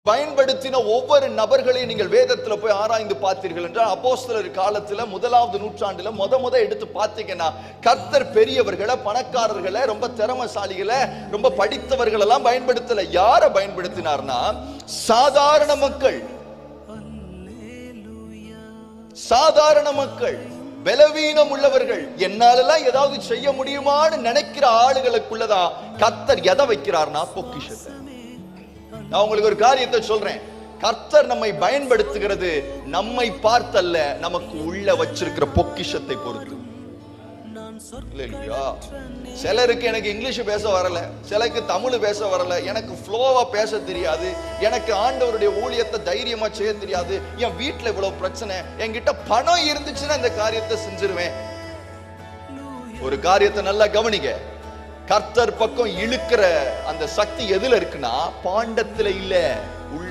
பயன்படுத்தின ஒவ்வொரு நபர்களையும் நீங்கள் வேதத்துல போய் ஆராய்ந்து பார்த்தீர்கள் என்றால், அப்போஸ்தலர் காலத்துல 1வது நூற்றாண்டுல முத எடுத்து பார்த்தீங்கன்னா, கர்த்தர் பெரியவர்களை, பணக்காரர்களை, ரொம்ப திறமைசாலிகளை, ரொம்ப படித்தவர்கள் எல்லாம் பயன்படுத்தல. யார பயன்படுத்தினார்னா, சாதாரண மக்கள், சாதாரண மக்கள், பலவீனம் உள்ளவர்கள், என்னாலெல்லாம் ஏதாவது செய்ய முடியுமான்னு நினைக்கிற ஆளுகளுக்குள்ளதான் கர்த்தர் எதை வைக்கிறார்னா பொக்கிஷத்தை. நான் உங்களுக்கு ஒரு காரியத்தை சொல்றேன், கர்த்தர் நம்மை பயன்படுத்துகிறது நம்மை பார்த்தல்ல, நமக்கு உள்ள வச்சிருக்கிற பொக்கிஷத்தை பொறுத்து. சிலருக்கு எனக்கு இங்கிலீஷ் பேச வரல, சிலருக்கு தமிழ் பேச வரல, எனக்கு ஃப்ளோவா பேச தெரியாது, எனக்கு ஆண்டவருடைய ஊழியத்தை தைரியமா செய்ய தெரியாது, என் வீட்டுல இவ்வளவு பிரச்சனை, என்கிட்ட பணம் இருந்துச்சுன்னா இந்த காரியத்தை செஞ்சிருவேன். ஒரு காரியத்தை நல்லா கவனிங்க, கர்த்தர் பக்கம் இழுக்கிற அந்த சக்தி எதுல இருக்குன்னா பாண்டத்துல இல்ல,